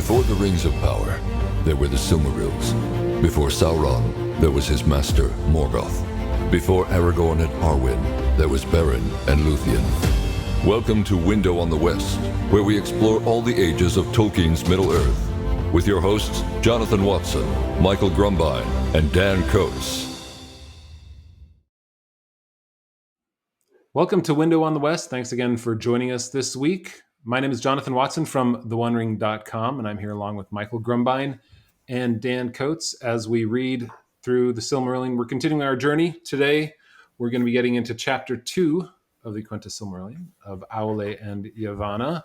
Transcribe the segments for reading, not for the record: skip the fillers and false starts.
Before the Rings of Power, there were the Silmarils. Before Sauron, there was his master, Morgoth. Before Aragorn and Arwen, there was Beren and Luthien. Welcome to Window on the West, where we explore all the ages of Tolkien's Middle-earth, with your hosts, Jonathan Watson, Michael Grumbine, and Dan Coates. Welcome to Window on the West. Thanks again for joining us this week. My name is Jonathan Watson from theonering.com, and I'm here along with Michael Grumbine and Dan Coates as we read through the Silmarillion. We're continuing our journey. Today, we're going to be getting into Chapter 2 of the Quenta Silmarillion of Aulë and Yavanna.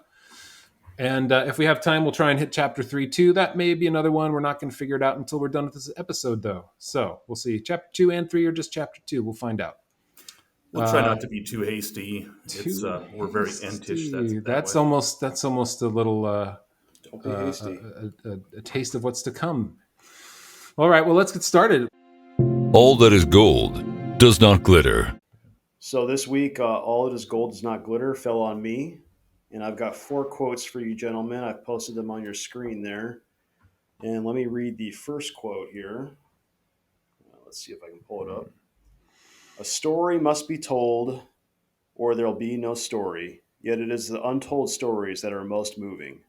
And if we have time, we'll try and hit Chapter 3 too. That may be another one. We're not going to figure it out until we're done with this episode, though. So we'll see. Chapter 2 and 3 or just Chapter 2. We'll find out. We'll try not to be too hasty. We're very entish. That's almost a little Don't be hasty. A taste of what's to come. All right, well, let's get started. All that is gold does not glitter. So this week, all that is gold does not glitter fell on me. And I've got 4 quotes for you gentlemen. I've posted them on your screen there. And let me read the first quote here. Let's see if I can pull it up. A story must be told, or there'll be no story. Yet it is the untold stories that are most moving.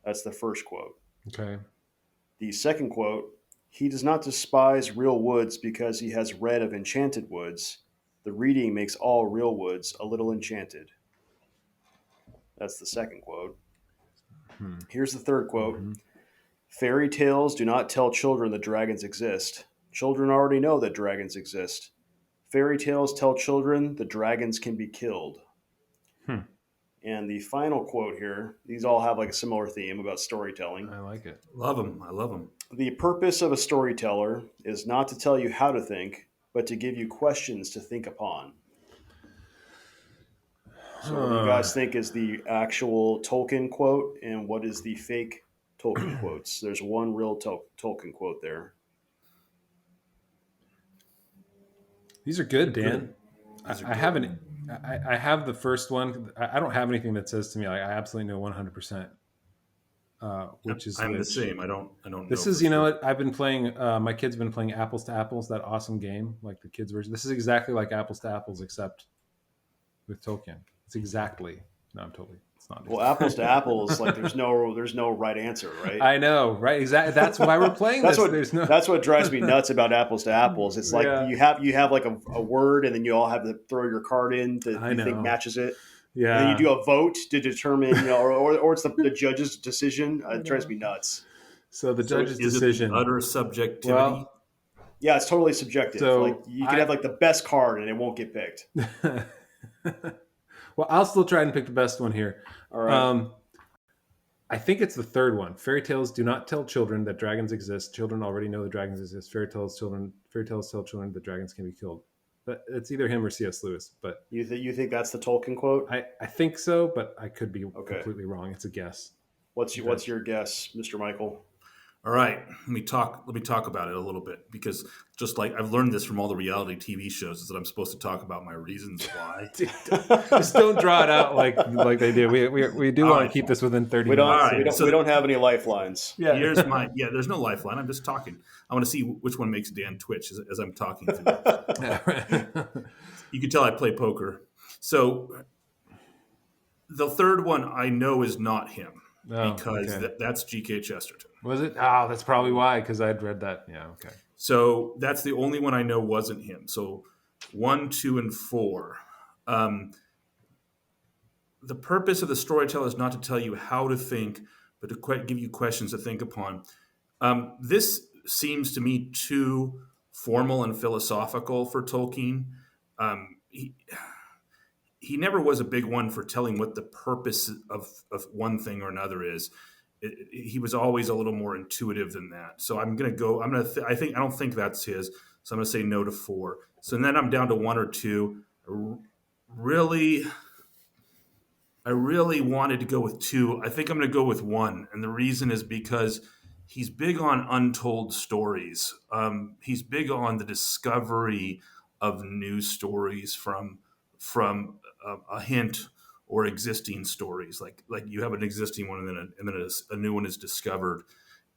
That's the first quote. Okay. The second quote, he does not despise real woods because he has read of enchanted woods. The reading makes all real woods a little enchanted. That's the second quote. Here's the third quote. Fairy tales do not tell children that dragons exist. Children already know that dragons exist. Fairy tales tell children the dragons can be killed. And the final quote here, these all have like a similar theme about storytelling. I like it. Love them. I love them. The purpose of a storyteller is not to tell you how to think, but to give you questions to think upon. So what do you guys think is the actual Tolkien quote, and what is the fake Tolkien quotes? There's one real Tolkien quote there. These are good, Dan. I haven't. I have the first one. I don't have anything that says to me like I absolutely know 100%. Which is I'm the same. I don't. This is what I've been playing. My kids have been playing Apples to Apples, that awesome game, like the kids version. This is exactly like Apples to Apples, except with Tolkien. It's exactly. No, I'm totally. It's not. Well, Apples to Apples, like there's no right answer, right? I know, right? Exactly. That's why we're playing this. That's what drives me nuts about Apples to Apples. It's like you have like a word, and then you all have to throw your card in that you think matches it. Yeah. And then you do a vote to determine, or it's the judge's decision. It drives me nuts. So the judge's decision. Utter subjectivity. Well, yeah, it's totally subjective. So like you could have like the best card, and it won't get picked. Well, I'll still try and pick the best one here. All right. I think it's the third one. Fairy tales do not tell children that dragons exist. Children already know that dragons exist. Fairy tales tell children that dragons can be killed. But it's either him or C.S. Lewis. But you think that's the Tolkien quote? I think so, but I could be completely wrong. It's a guess. What's your guess, Mr. Michael? All right, let me talk about it a little bit, because just like I've learned this from all the reality TV shows, is that I'm supposed to talk about my reasons why. Just don't draw it out like they do. We do want to keep this within 30 minutes. We don't have any lifelines. Yeah. There's no lifeline. I'm just talking. I want to see which one makes Dan twitch as I'm talking through. You can tell I play poker. So the third one I know is not him. Because that's G.K. Chesterton. Was it? Oh, that's probably why, because I'd read that. Yeah, okay. So that's the only one I know wasn't him. So 1, 2, and 4. The purpose of the storyteller is not to tell you how to think, but to give you questions to think upon. This seems to me too formal and philosophical for Tolkien. He never was a big one for telling what the purpose of one thing or another is. He was always a little more intuitive than that. So I'm going to go. I don't think that's his. So I'm going to say no to 4. So then I'm down to 1 or 2. I really wanted to go with 2. I think I'm going to go with 1, and the reason is because he's big on untold stories. He's big on the discovery of new stories from a hint or existing stories. Like you have an existing one, and then a new one is discovered.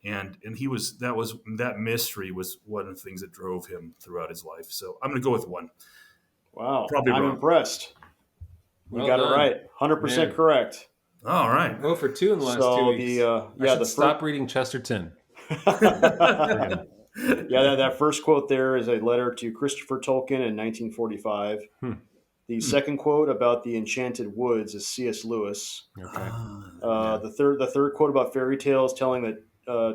And that mystery was one of the things that drove him throughout his life. So I'm going to go with 1. Wow. Probably I'm wrong. impressed. You Well got done. it right. 100% Man. correct. All right. 0 for 2 in the last 2 weeks. I should stop reading Chesterton. Yeah, that first quote there is a letter to Christopher Tolkien in 1945. The second quote about the enchanted woods is C.S. Lewis. Okay. The third quote about fairy tales telling that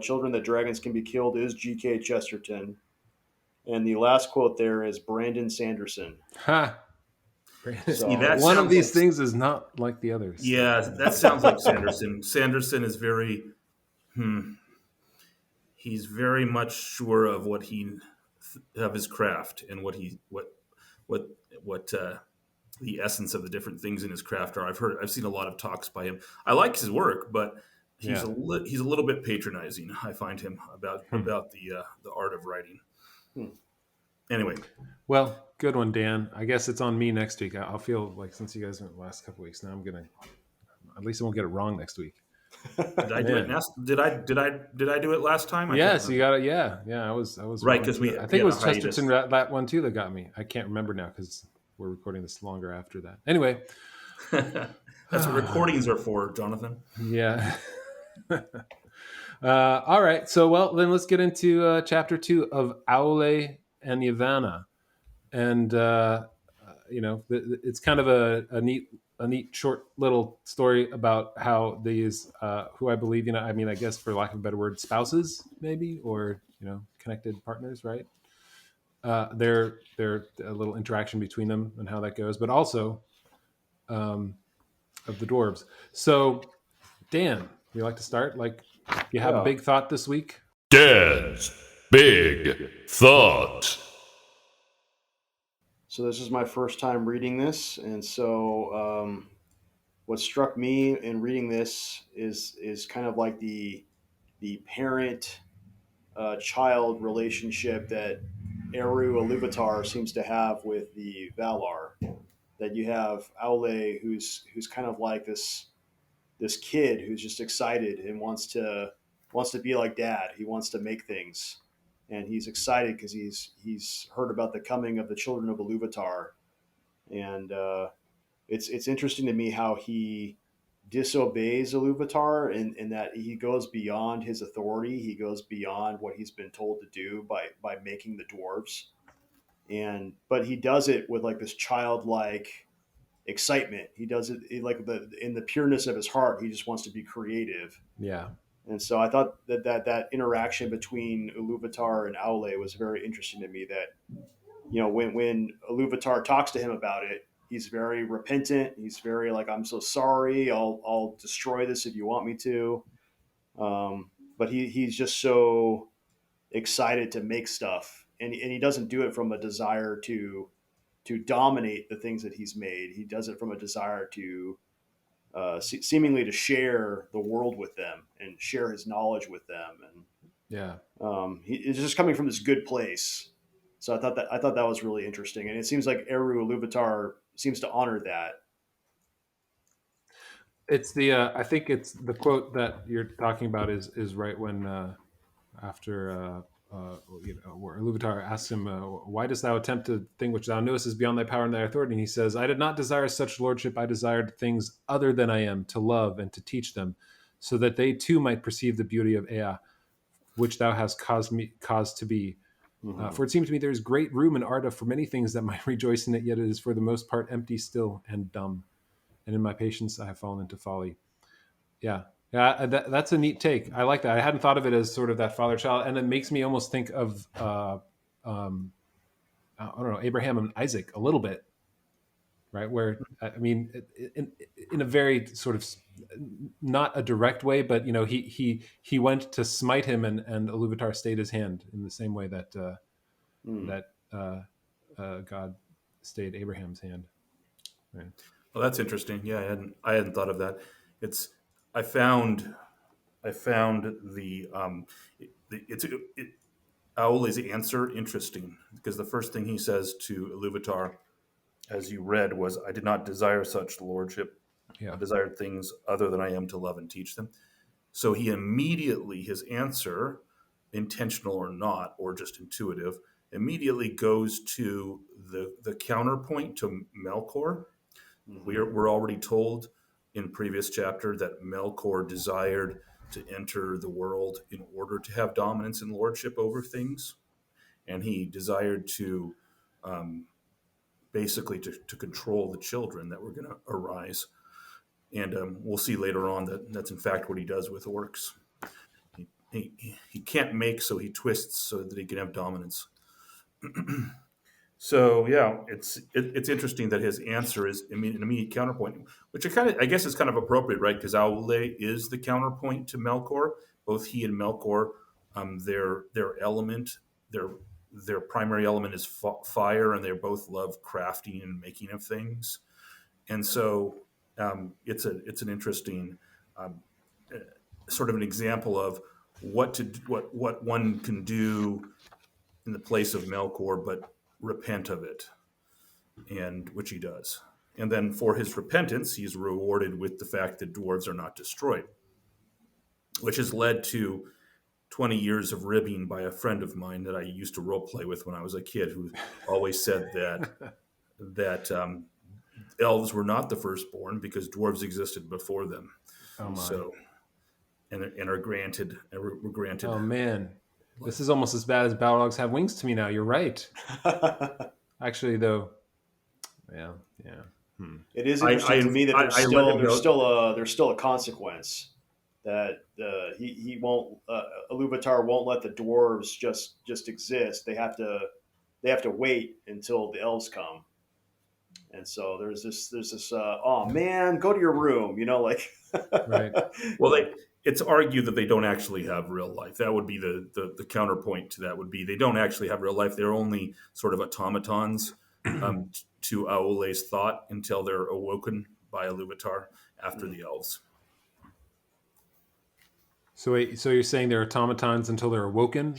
children that dragons can be killed is G.K. Chesterton. And the last quote there is Brandon Sanderson. Ha! See, that One of sounds these like- things is not like the others. Yeah, that sounds like Sanderson. Sanderson is very, he's very much sure of of his craft and what the essence of the different things in his craft are. I've seen a lot of talks by him. I like his work, but he's a little bit patronizing. I find him about the art of writing. Anyway, well, good one, Dan. I guess it's on me next week. I'll feel like since you guys went the last couple weeks, now I'm gonna at least I won't get it wrong next week. did I do it? Did I do it last time? Yes, you got it. Yeah. I was right because I think it was Chesterton that one too that got me. I can't remember now because we're recording this longer after that. Anyway, that's what recordings are for, Jonathan. Yeah. All right. So, well, then let's get into chapter 2 of Aulë and Yavanna, and it's kind of a neat short little story about how these who I believe I guess for lack of a better word, spouses maybe, or connected partners, right? Their a little interaction between them and how that goes, but also of the dwarves. So, Dan, you like to start? Like, you have a big thought this week? Dan's Big Thought. So this is my first time reading this, and so what struck me in reading this is kind of like the parent child relationship that Eru Iluvatar seems to have with the Valar. That you have Aulë, who's kind of like this kid who's just excited and wants to be like dad. He wants to make things, and he's excited because he's heard about the coming of the children of Iluvatar, and it's interesting to me how he disobeys Iluvatar in that he goes beyond his authority. He goes beyond what he's been told to do by making the dwarves, but he does it with like this childlike excitement. He does it in the pureness of his heart. He just wants to be creative. Yeah. And so I thought that interaction between Iluvatar and Aulë was very interesting to me. That when Iluvatar talks to him about it, he's very repentant. He's very like, I'm so sorry. I'll destroy this if you want me to. But he's just so excited to make stuff, and he doesn't do it from a desire to dominate the things that he's made. He does it from a desire to seemingly to share the world with them and share his knowledge with them. And it's just coming from this good place. So I thought that was really interesting, and it seems like Eru Iluvatar seems to honor that. It's the I think it's the quote that you're talking about is right when after where Iluvatar asks him, why dost thou attempt a thing which thou knowest is beyond thy power and thy authority? And he says, I did not desire such lordship. I desired things other than I am, to love and to teach them, so that they too might perceive the beauty of Ea, which thou hast caused to be. For it seemed to me there is great room in Arda for many things that might rejoice in it, yet it is for the most part empty, still, and dumb. And in my patience I have fallen into folly. Yeah, that's a neat take. I like that. I hadn't thought of it as sort of that father-child, and it makes me almost think of I don't know, Abraham and Isaac a little bit, right? Where I mean, in a very sort of not a direct way, but he went to smite him, and Iluvatar stayed his hand in the same way that God stayed Abraham's hand. Right. Well, that's interesting. Yeah, I hadn't thought of that. I found the Aulë's answer interesting, because the first thing he says to Iluvatar, as you read, was, I did not desire such lordship. Yeah. desired things other than I am to love and teach them. So he immediately, his answer, intentional or not, or just intuitive, immediately goes to the counterpoint to Melkor. We're already told in previous chapter that Melkor desired to enter the world in order to have dominance and lordship over things, and he desired to basically to control the children that were going to arise. And we'll see later on that that's in fact what he does with orcs. He can't make, so he twists so that he can have dominance. So yeah, it's interesting that his answer is an immediate counterpoint, which I guess is kind of appropriate, right? Because Aulë is the counterpoint to Melkor. Both he and Melkor, their element, their primary element is fire, and they both love crafting and making of things. And so it's an interesting sort of an example of what one can do in the place of Melkor, but repent of it, and which he does. And then for his repentance, he's rewarded with the fact that dwarves are not destroyed, which has led to 20 years of ribbing by a friend of mine that I used to role play with when I was a kid, who always said that elves were not the firstborn because dwarves existed before them. Oh my. So and are granted. Were granted. Oh man, this is almost as bad as Balrogs Have Wings to me now. You're right. Actually, though, yeah. It is interesting to me that there's still a consequence that he won't Ilúvatar won't let the dwarves just exist. They have to wait until the elves come. And so there's this oh man, go to your room, like Right. Well, it's argued that they don't actually have real life. That would be the counterpoint to that would be they don't actually have real life. They're only sort of automatons to Aule's thought until they're awoken by Ilúvatar after the elves. So wait, so you're saying they're automatons until they're awoken?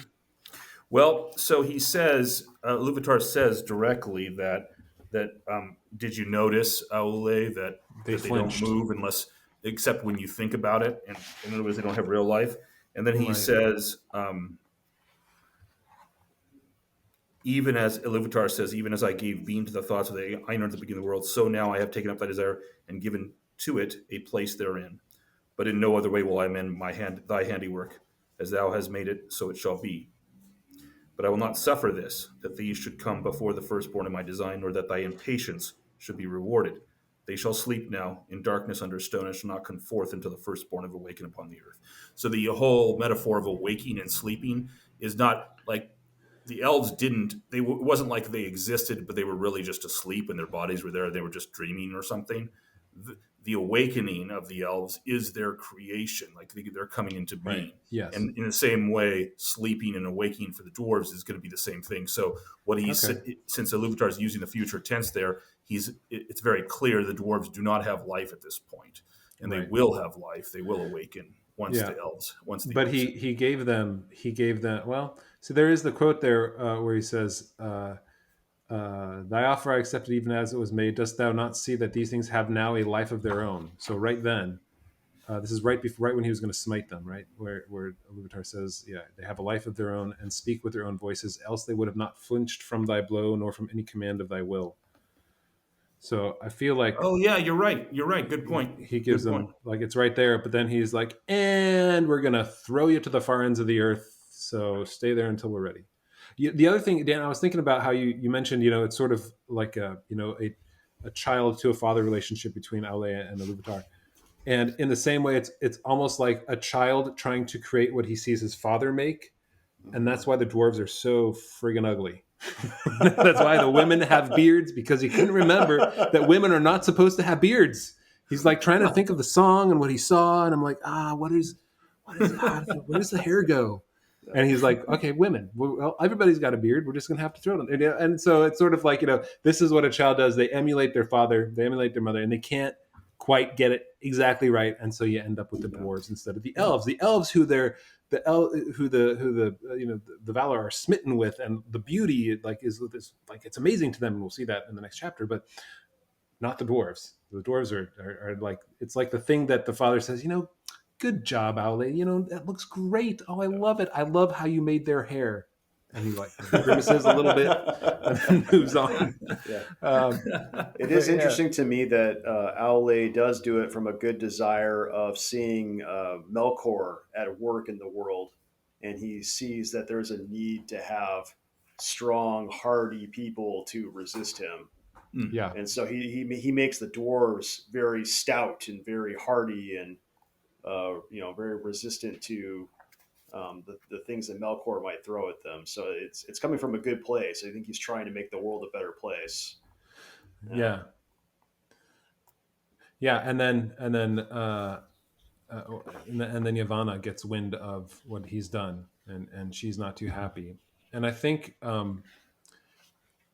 Well, so he says, Ilúvatar says directly that did you notice, Aulë, that they don't move except when you think about it, and in other words, they don't have real life. And then he says, even as Ilúvatar says, even as I gave being to the thoughts of the Einar at the beginning of the world, so now I have taken up thy desire and given to it a place therein. But in no other way will I amend thy handiwork. As thou hast made it, so it shall be. But I will not suffer this, that these should come before the firstborn in my design, nor that thy impatience should be rewarded. They shall sleep now in darkness under stone, and shall not come forth until the firstborn have awakened upon the earth. So the whole metaphor of awaking and sleeping is not like the elves didn't. It wasn't like they existed, but they were really just asleep, and their bodies were there. They were just dreaming or something. The awakening of the elves is their creation, like they're coming into being. Right. Yes. And in the same way, sleeping and awakening for the dwarves is going to be the same thing. So what since Ilúvatar is using the future tense there, it's very clear the dwarves do not have life at this point, and they will have life. They will awaken once the elves. But he gave them. Well, so there is the quote there where he says. Thy offer I accepted even as it was made. Dost thou not see that these things have now a life of their own? So right then, this is right when he was going to smite them, right? Where Ilúvatar says, they have a life of their own and speak with their own voices, else they would have not flinched from thy blow, nor from any command of thy will. So I feel like... Oh, yeah, you're right. Good point. He gives them, like, it's right there, but then he's like, and we're going to throw you to the far ends of the earth, so stay there until we're ready. The other thing, Dan, I was thinking about how you mentioned, it's sort of like a child to a father relationship between Aulë and Ilúvatar. And in the same way, it's almost like a child trying to create what he sees his father make. And that's why the dwarves are so friggin' ugly. That's why the women have beards, because he couldn't remember that women are not supposed to have beards. He's like trying to think of the song and what he saw. And I'm like, where does the hair go? And he's like, okay, women. Well, everybody's got a beard. We're just going to have to throw them. And so it's sort of like, this is what a child does. They emulate their father. They emulate their mother. And they can't quite get it exactly right. And so you end up with the dwarves instead of the elves. The elves who the Valar are smitten with, and the beauty is this, like, it's amazing to them. And we'll see that in the next chapter. But not the dwarves. The dwarves are like, it's like the thing that the father says, good job, Aulë. That looks great. Oh, I love it. I love how you made their hair. And he like grimaces a little bit and then moves on. Yeah. Um, It is but, yeah. interesting to me that Aulë does do it from a good desire of seeing Melkor at work in the world, and he sees that there's a need to have strong, hardy people to resist him, Yeah. and so he makes the dwarves very stout and very hardy and very resistant to the things that Melkor might throw at them. So it's coming from a good place. I think he's trying to make the world a better place. Yeah. Yeah. And then Yavanna gets wind of what he's done, and she's not too happy. And I think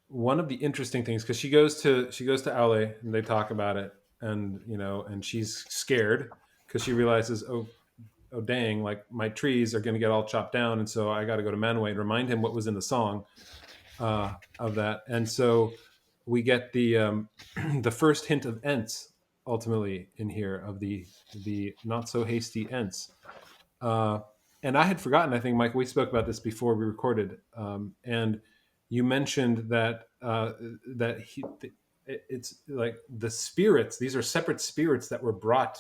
one of the interesting things, because she goes to Aulë and they talk about it, and she's scared because she realizes, oh dang, like my trees are going to get all chopped down, and so I got to go to Manwë and remind him what was in the song of that. And so we get the the first hint of Ents ultimately in here, of the not so hasty Ents. And I had forgotten, I think, Mike, we spoke about this before we recorded, and you mentioned that it's like the spirits, these are separate spirits that were brought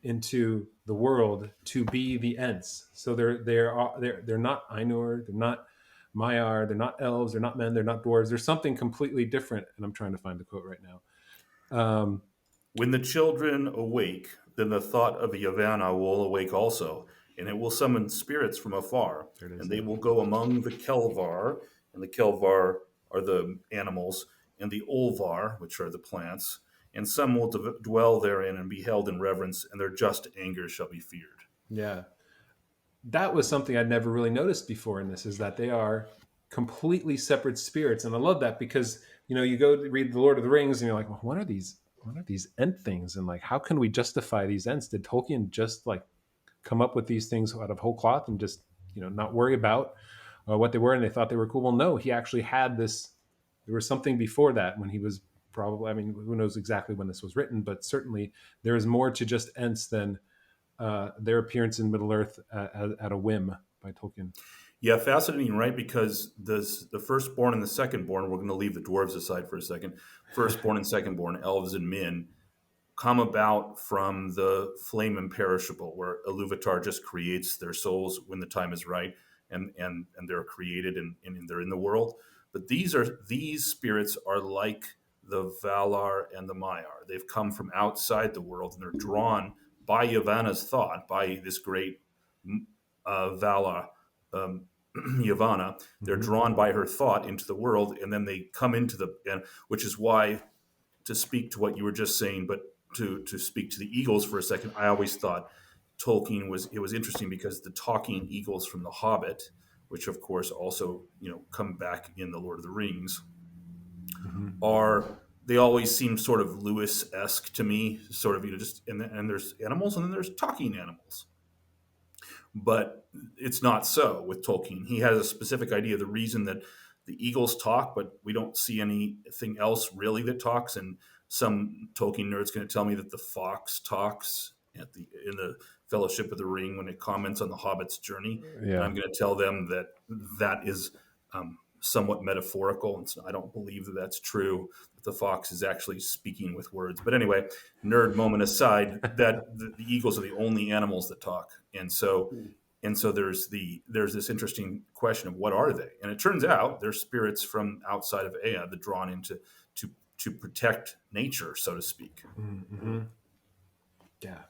into the world to be the Ents. So they're not Ainur, they're not Maiar, they're not elves, they're not men, they're not dwarves. There's something completely different, and I'm trying to find the quote right now. When the children awake, then the thought of Yavanna will awake also, and it will summon spirits from afar, and they will go among the Kelvar, and the Kelvar are the animals, and the Olvar, which are the plants, and some will dwell therein and be held in reverence, and their just anger shall be feared. Yeah. That was something I'd never really noticed before in this, is that they are completely separate spirits. And I love that because, you go to read The Lord of the Rings and you're like, well, what are these Ent things? And like, how can we justify these Ents? Did Tolkien just like come up with these things out of whole cloth and just, not worry about what they were, and they thought they were cool? Well, no, he actually had this. There was something before that when he was probably, I mean, who knows exactly when this was written, but certainly there is more to just Ents than their appearance in Middle Earth at a whim by Tolkien. Yeah, fascinating, right? Because the firstborn and the secondborn, we're going to leave the dwarves aside for a second. Firstborn and secondborn, elves and men, come about from the flame imperishable, where Ilúvatar just creates their souls when the time is right, and they're created and they're in the world. But these spirits are like the Valar and the Maiar. They've come from outside the world, and they're drawn by Yavanna's thought, by this great Valar, Yavanna. They're drawn by her thought into the world, and then they come into which is why, to speak to what you were just saying, but to speak to the eagles for a second, I always thought Tolkien was interesting because the talking eagles from The Hobbit, which of course also come back in The Lord of the Rings, they always seem sort of Lewis-esque to me, sort of just and there's animals and then there's talking animals. But it's not so with Tolkien. He has a specific idea. The reason that the eagles talk, but we don't see anything else really that talks. And some Tolkien nerd's going to tell me that the fox talks in the Fellowship of the Ring when it comments on the Hobbit's journey. Yeah. And I'm going to tell them that is somewhat metaphorical, and so I don't believe that that's true. That the fox is actually speaking with words. But anyway, nerd moment aside, that the eagles are the only animals that talk, and so there's this interesting question of what are they? And it turns out they're spirits from outside of Ea that drawn into to protect nature, so to speak. Mm-hmm. Yeah,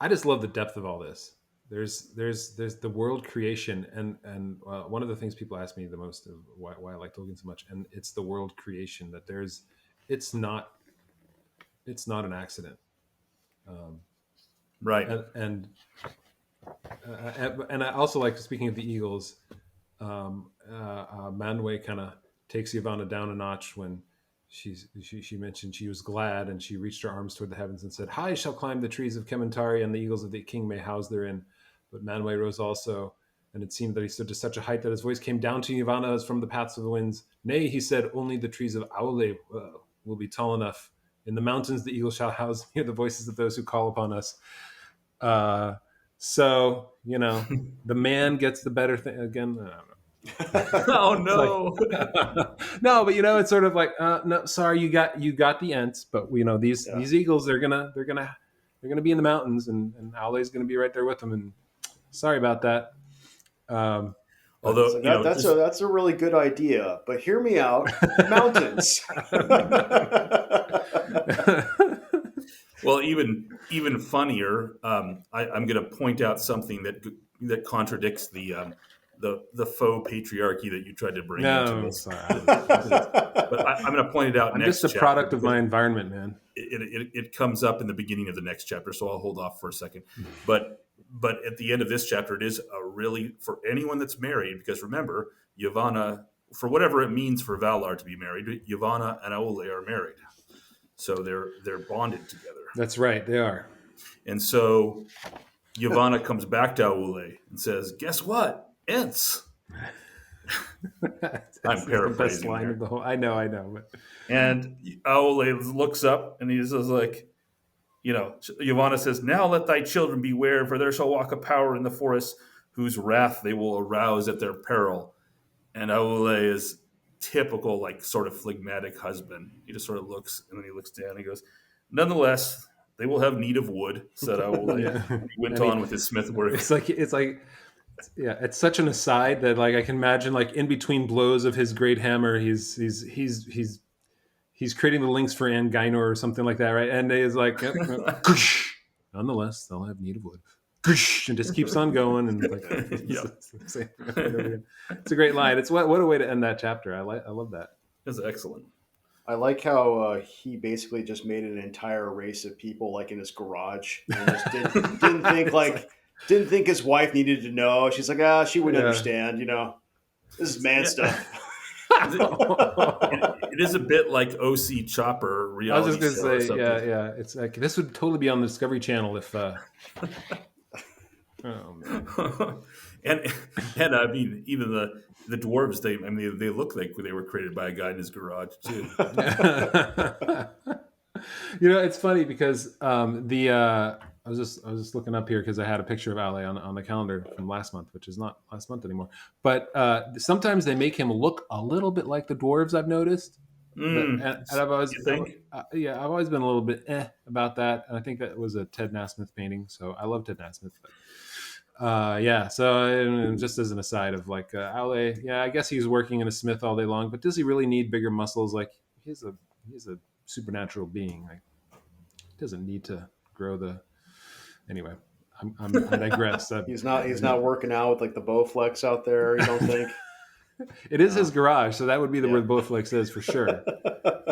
I just love the depth of all this. There's the world creation, and one of the things people ask me the most of why I like Tolkien so much, and it's the world creation, that it's not an accident, right? And I also like, speaking of the eagles, Manwë kind of takes Yavanna down a notch when she mentioned she was glad, and she reached her arms toward the heavens and said, "High shall climb the trees of Kementari, and the eagles of the king may house therein." But Manwë rose also, and it seemed that he stood to such a height that his voice came down to Yavanna as from the paths of the winds. "Nay," he said, "only the trees of Aulë will be tall enough. In the mountains, the eagle shall house, hear the voices of those who call upon us. So, the man gets the better thing. Again, I don't know. Oh no! No, but it's sort of like, no, sorry, you got the Ents, but these eagles, they're gonna be in the mountains, and Aulé's gonna be right there with them. And sorry about that. Although so that's a really good idea, but hear me out. Mountains. Well, even funnier. I'm going to point out something that contradicts the faux patriarchy that you tried to bring into this. Sorry. But I'm going to point it out. I'm next just a product of my environment, man. It comes up in the beginning of the next chapter, so I'll hold off for a second. But at the end of this chapter, it is a really, for anyone that's married, because remember, Yavanna, for whatever it means for Valar to be married, Yavanna and Aulë are married, so they're bonded together. That's right, they are. And so Yavanna comes back to Aulë and says, "Guess what? Ents." I'm paraphrasing. The best line of the whole. I know. But... And Aulë looks up and he says, like, Yavanna says, "Now let thy children beware, for there shall walk a power in the forest whose wrath they will arouse at their peril." And Aulë is typical, like, sort of phlegmatic husband. He just sort of looks, and then he looks down and he goes, "Nonetheless, they will have need of wood," said Aulë. Yeah. He went on with his smith work. It's like, yeah, it's such an aside that, like, I can imagine, like, in between blows of his great hammer, he's creating the links for Angainor or something like that, right? And he's like, "Nonetheless, they'll have need of wood," and just keeps on going. And like, it's a great line. It's what a way to end that chapter. I love that. That's excellent. I like how he basically just made an entire race of people, like, in his garage, and just didn't think his wife needed to know. She's like, she wouldn't understand. This is man stuff. It is a bit like OC Chopper reality. I was just going to say, yeah. It's like, this would totally be on the Discovery Channel if. Oh man. and I mean, even the dwarves, they look like they were created by a guy in his garage too. It's funny because I was just looking up here because I had a picture of Aulë on the calendar from last month, which is not last month anymore. But sometimes they make him look a little bit like the dwarves, I've noticed. And I've always, I've always been a little bit about that. And I think that was a Ted Nasmith painting, so I love Ted Nasmith. But, so just as an aside of, like, Aulë, I guess he's working in a smith all day long, but does he really need bigger muscles? Like, he's a supernatural being. Like, he doesn't need to grow the. Anyway, I digress. He's not working out with, like, the Bowflex out there. You don't think? It is his garage, so that would be where the Bowflex is for sure.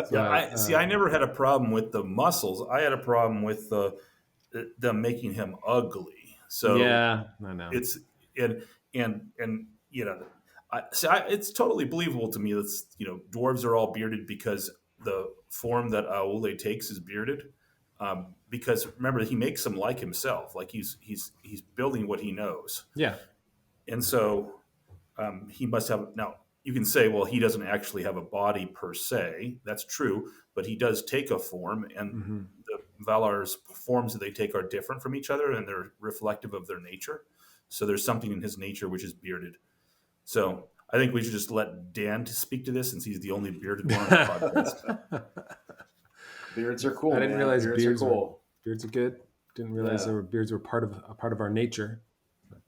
So, I never had a problem with the muscles. I had a problem with them making him ugly. So yeah, I know. It's it's totally believable to me that dwarves are all bearded because the form that Aulë takes is bearded. Because remember, he makes them like himself, like he's building what he knows. Yeah, and so he must have. Now you can say, well, he doesn't actually have a body per se. That's true, but he does take a form, and the Valar's forms that they take are different from each other, and they're reflective of their nature. So there's something in his nature which is bearded. So I think we should just let Dan to speak to this, since he's the only bearded one on the podcast. Beards are cool. I didn't realize beards are cool. Beards are good. Didn't realize beards were part of our nature. But,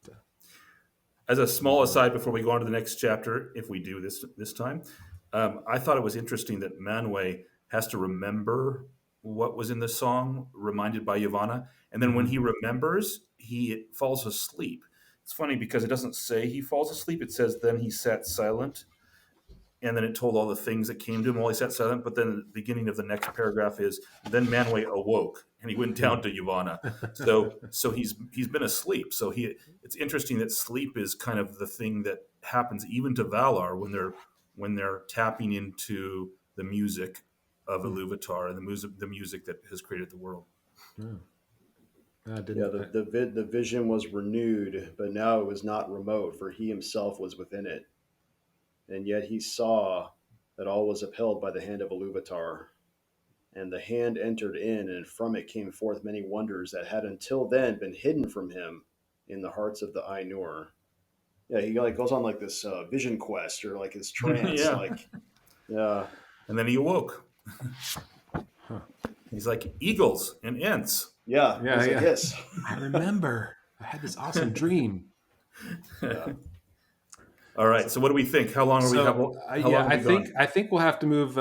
as a small aside, before we go on to the next chapter, if we do this time, I thought it was interesting that Manwë has to remember what was in the song, reminded by Yavanna, and then when he remembers, he falls asleep. It's funny because it doesn't say he falls asleep. It says then he sat silent. And then it told all the things that came to him while he sat silent. But then the beginning of the next paragraph is, then Manwë awoke and he went down to Yavanna. So he's been asleep. So it's interesting that sleep is kind of the thing that happens even to Valar when they're tapping into the music of Ilúvatar and the music that has created the world. The vision was renewed, but now it was not remote, for he himself was within it. And yet he saw that all was upheld by the hand of Ilúvatar. And the hand entered in, and from it came forth many wonders that had until then been hidden from him in the hearts of the Ainur. Yeah, he like goes on like this vision quest or like his trance, Yeah. like yeah, And then he awoke. Huh. He's like eagles and ants. yeah. Yeah, He's like yeah. yes, I remember. I had this awesome dream. yeah. All right. So what do we think? How long are we? So How long have we gone? I think we'll have to move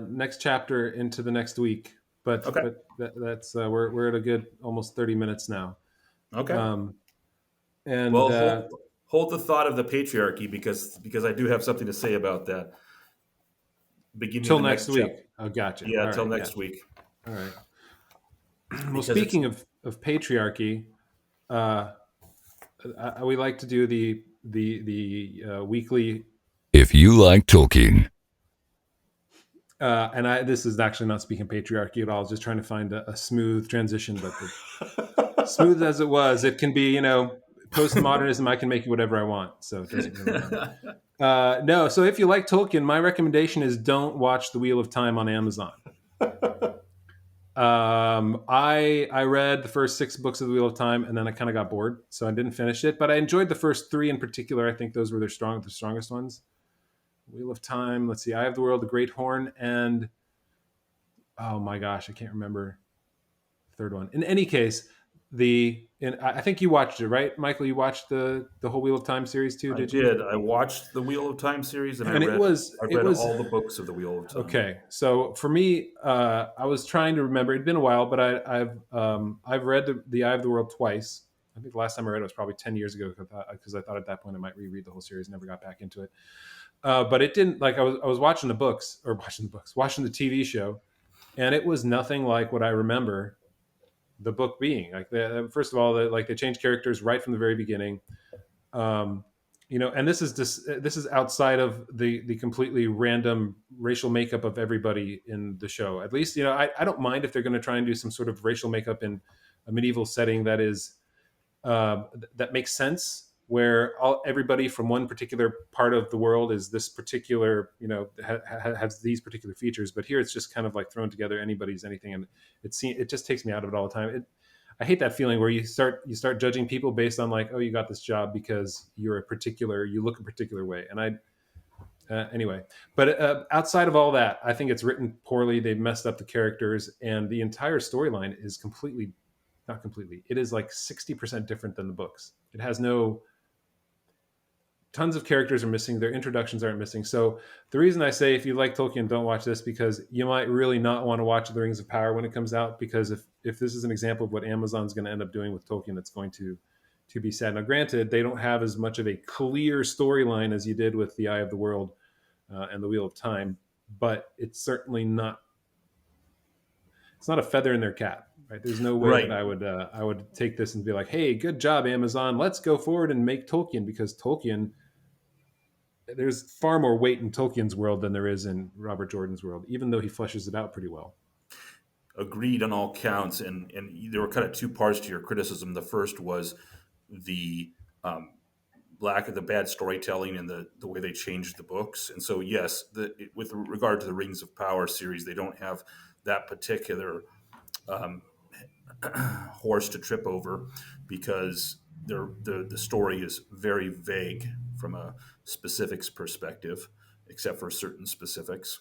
next chapter into the next week. But Okay. that's we're at a good almost 30 minutes now. Okay. And Well, hold the thought of the patriarchy because I do have something to say about that. Beginning till of the next next week. chapter. Oh, gotcha. Yeah, All till right, next week. All right. Well, Because speaking of patriarchy, we like to do the weekly. If you like Tolkien, And this is actually not speaking patriarchy at all. I was just trying to find a smooth transition, but smooth as it was, it can be, postmodernism. I can make it whatever I want, so it doesn't really matter. No, so if you like Tolkien, my recommendation is don't watch The Wheel of Time on Amazon. I read the first 6 books of The Wheel of Time, and then I kind of got bored, so I didn't finish it. But I enjoyed the first 3 in particular. I think those were the strongest ones. Wheel of Time. Let's see. Eye of the World, The Great Horn, and oh my gosh, I can't remember the third one. In any case, I think you watched it, right, Michael? You watched the whole Wheel of Time series too, I did you? did. I watched the Wheel of Time series, and I read all the books of the Wheel of Time. Okay. So for me, I was trying to remember. It'd been a while, but I've read the Eye of the World twice. I think the last time I read it was probably 10 years ago because I thought at that point I might reread the whole series. Never got back into it. But it didn't, like I was watching the TV show, and it was nothing like what I remember the book being. Like, first of all, they changed characters right from the very beginning. And this is outside of the completely random racial makeup of everybody in the show. At least, I don't mind if they're going to try and do some sort of racial makeup in a medieval setting that is that makes sense, where everybody from one particular part of the world is this particular, has these particular features. But here it's just kind of like thrown together, anybody's anything, and it just takes me out of it all the time. I hate that feeling where you start judging people based on like, oh, you got this job because you look a particular way. And anyway, but outside of all that, I think it's written poorly. They've messed up the characters, and the entire storyline is not completely. It is like 60% different than the books. It has tons of characters are missing. Their introductions aren't missing. So the reason I say if you like Tolkien, don't watch this, because you might really not want to watch The Rings of Power when it comes out, because if this is an example of what Amazon's going to end up doing with Tolkien, it's going to be sad. Now, granted, they don't have as much of a clear storyline as you did with The Eye of the World and The Wheel of Time, but it's certainly not. It's not a feather in their cap. Right? There's no way that I would take this and be like, hey, good job, Amazon. Let's go forward and make Tolkien, because Tolkien, there's far more weight in Tolkien's world than there is in Robert Jordan's world, even though he fleshes it out pretty well. Agreed on all counts. And there were kind of 2 parts to your criticism. The first was the lack of the bad storytelling and the way they changed the books. And so, yes, with regard to the Rings of Power series, they don't have that particular horse to trip over, because the story is very vague from a specifics perspective, except for certain specifics.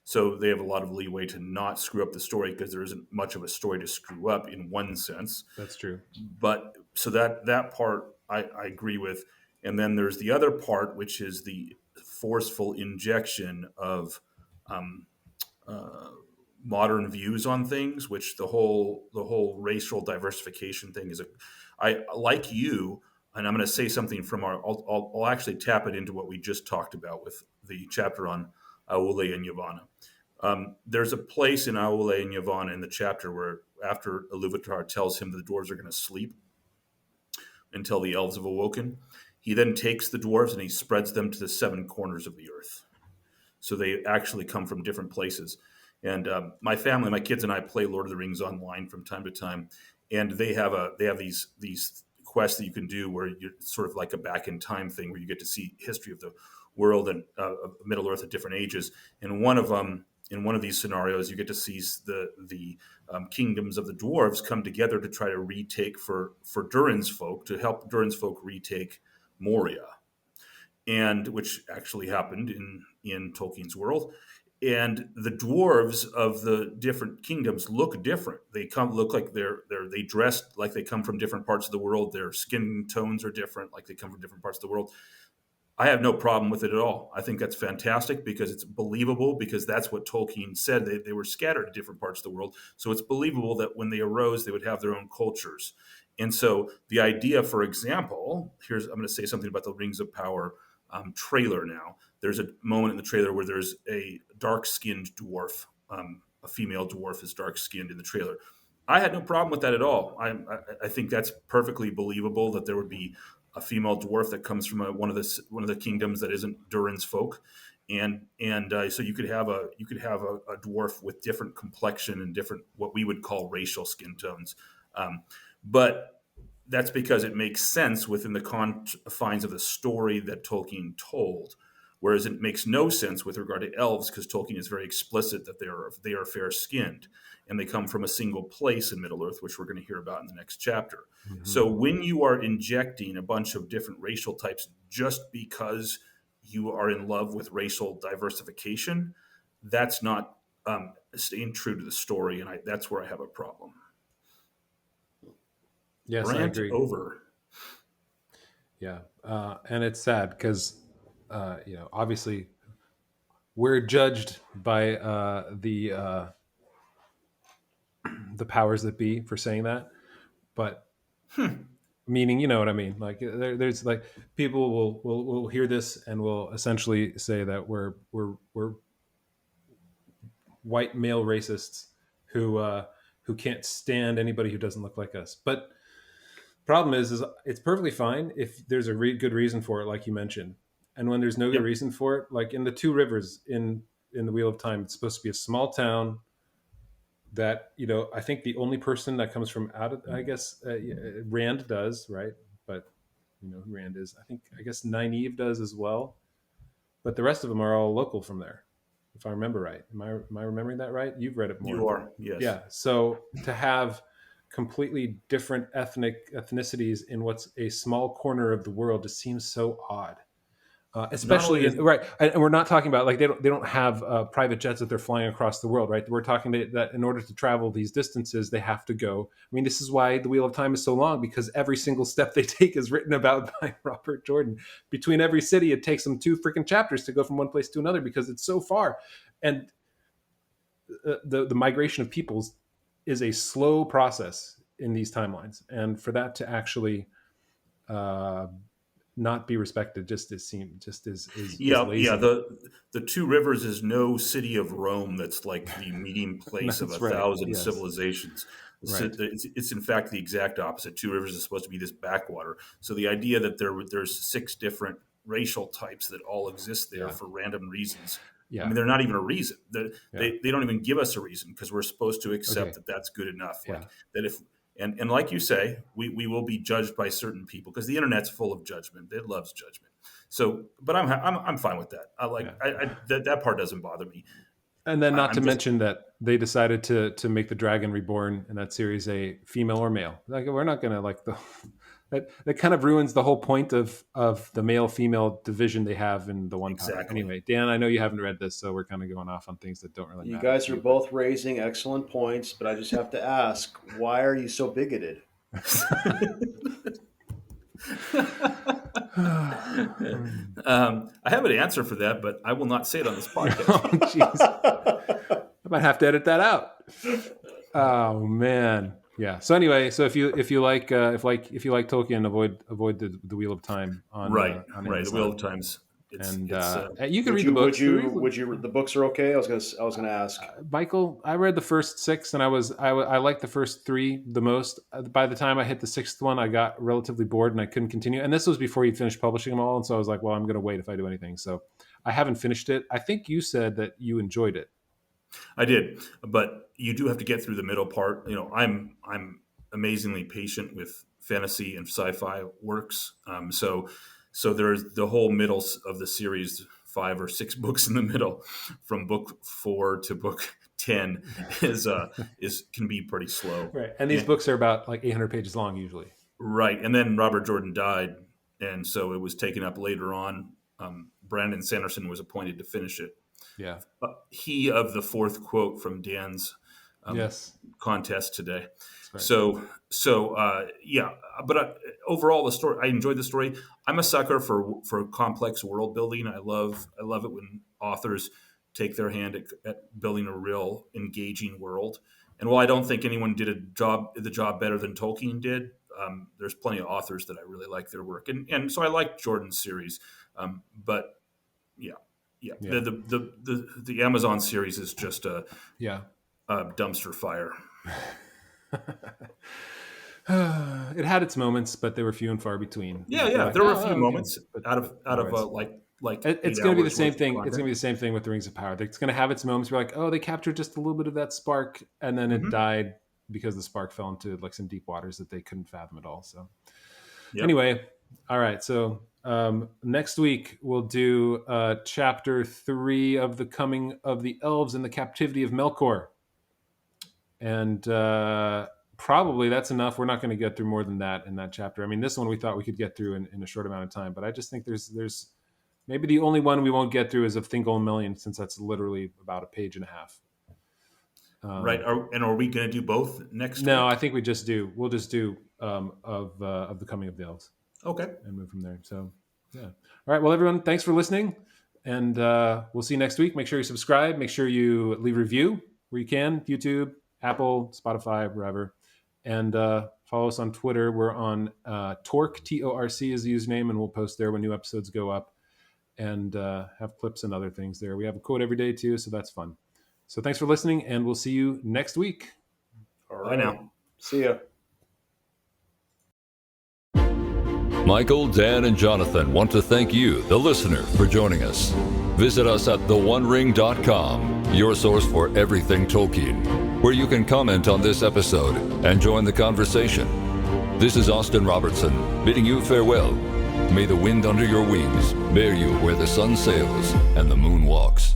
So they have a lot of leeway to not screw up the story, because there isn't much of a story to screw up in one sense. That's true. But so that part I agree with. And then there's the other part, which is the forceful injection of modern views on things, which the whole racial diversification thing is I like you, and I'm going to say something from I'll actually tap it into what we just talked about with the chapter on Aulë and Yavanna. There's a place in Aulë and Yavanna in the chapter where, after Iluvatar tells him the dwarves are going to sleep until the elves have awoken, he then takes the dwarves and he spreads them to the 7 corners of the earth. So they actually come from different places. And my family, my kids and I play Lord of the Rings online from time to time, and they have these quests that you can do where you're sort of like a back in time thing, where you get to see history of the world and Middle Earth at different ages. And one of them in one of these scenarios, you get to see the kingdoms of the dwarves come together to try to retake for Durin's folk, to help Durin's folk retake Moria, and which actually happened in Tolkien's world. And the dwarves of the different kingdoms look different. They look like they dress like they come from different parts of the world. Their skin tones are different, like they come from different parts of the world. I have no problem with it at all. I think that's fantastic because it's believable, because that's what Tolkien said. They were scattered in different parts of the world. So it's believable that when they arose, they would have their own cultures. And so the idea, for example, I'm going to say something about the Rings of Power trailer now. There's a moment in the trailer where there's a dark-skinned dwarf. A female dwarf is dark-skinned in the trailer. I had no problem with that at all. I think that's perfectly believable that there would be a female dwarf that comes from one of the kingdoms that isn't Durin's folk, and so you could have a dwarf with different complexion and different what we would call racial skin tones, but that's because it makes sense within the confines of the story that Tolkien told. Whereas it makes no sense with regard to elves, because Tolkien is very explicit that they are fair-skinned, and they come from a single place in Middle-earth, which we're going to hear about in the next chapter. Mm-hmm. So when you are injecting a bunch of different racial types just because you are in love with racial diversification, that's not staying true to the story, and that's where I have a problem. Yes, Rant I agree. Over. Yeah, and it's sad because obviously we're judged by the powers that be for saying that, but meaning, you know what I mean? Like there's like people will hear this and will essentially say that we're white male racists who can't stand anybody who doesn't look like us. But problem is it's perfectly fine if there's a good reason for it, like you mentioned. And when there's no good reason for it, like in the Two Rivers in the Wheel of Time, it's supposed to be a small town that, I think the only person that comes from out of, I guess, Rand does, right? But who Rand is. I guess Nynaeve does as well. But the rest of them are all local from there, if I remember right. Am I remembering that right? You've read it more. You are, yes. Yeah. So to have completely different ethnicities in what's a small corner of the world just seems so odd. Especially right, and we're not talking about like they don't have private jets that they're flying across the world, right? We're talking that in order to travel these distances, they have to go. I mean, this is why the Wheel of Time is so long, because every single step they take is written about by Robert Jordan. Between every city, it takes them 2 freaking chapters to go from one place to another because it's so far, and the migration of peoples is a slow process in these timelines, and for that to actually not be respected is lazy. The Two Rivers is no city of Rome that's like the meeting place of 1,000 civilizations. Right. It's in fact the exact opposite. Two Rivers is supposed to be this backwater. So the idea that there's 6 different racial types that all exist there for random reasons. Yeah. I mean, they're not even a reason. They don't even give us a reason, because we're supposed to accept that that's good enough. Yeah. Like that if. And like you say, we will be judged by certain people, because the internet's full of judgment. It loves judgment. So, but I'm fine with that. That part doesn't bother me. And then not to mention that they decided to make the Dragon Reborn in that series a female or male. Like, we're not going to that kind of ruins the whole point of the male-female division they have in the One Power. Anyway, Dan, I know you haven't read this, so we're kind of going off on things that don't really matter. You guys are both raising excellent points, but I just have to ask, why are you so bigoted? I have an answer for that, but I will not say it on this podcast. I might have to edit that out. Oh man. Yeah. So anyway, so if you like Tolkien, avoid the Wheel of Time on right. On the Wheel of Times. You can read the books. The books are okay? I was gonna ask. Michael, I read the first 6, and I liked the first 3 the most. By the time I hit the 6th one, I got relatively bored and I couldn't continue. And this was before he finished publishing them all, and so I was like, well, I'm gonna wait if I do anything. So I haven't finished it. I think you said that you enjoyed it. I did, but you do have to get through the middle part. I'm amazingly patient with fantasy and sci-fi works. So there's the whole middle of the series, 5 or 6 books in the middle, from book 4 to book 10, can be pretty slow. Right, and these books are about like 800 pages long usually. Right, and then Robert Jordan died, and so it was taken up later on. Brandon Sanderson was appointed to finish it. Yeah, he of the 4th quote from Dan's contest today. Right. But overall, the story, I enjoyed the story. I'm a sucker for complex world building. I love it when authors take their hand at building a real engaging world. And while I don't think anyone did the job better than Tolkien did, there's plenty of authors that I really like their work, and so I like Jordan's series. But the Amazon series is just a dumpster fire. It had its moments, but they were few and far between. Yeah. There were a few moments out of it's going to be the same thing. It's going to be the same thing with the Rings of Power. It's going to have its moments where like, oh, they captured just a little bit of that spark, and then it died because the spark fell into like some deep waters that they couldn't fathom at all. So anyway, all right. So next week we'll do chapter 3 of the coming of the Elves and the captivity of Melkor. And probably that's enough. We're not going to get through more than that in that chapter. I mean, this one we thought we could get through in a short amount of time, but I just think there's maybe the only one we won't get through is of Thingol since that's literally about a page and a half. Right. Are we going to do both next week? No, I think we'll just do of the coming of the Elves. Okay. And move from there. So, yeah. All right. Well, everyone, thanks for listening. And we'll see you next week. Make sure you subscribe. Make sure you leave a review where you can. YouTube, Apple, Spotify, wherever. And follow us on Twitter. We're on Torque, T-O-R-C is the username, and we'll post there when new episodes go up, and have clips and other things there. We have a quote every day, too, so that's fun. So thanks for listening, and we'll see you next week. All right. Bye now. See ya. Michael, Dan, and Jonathan want to thank you, the listener, for joining us. Visit us at theonering.com, your source for everything Tolkien, where you can comment on this episode and join the conversation. This is Austin Robertson, bidding you farewell. May the wind under your wings bear you where the sun sails and the moon walks.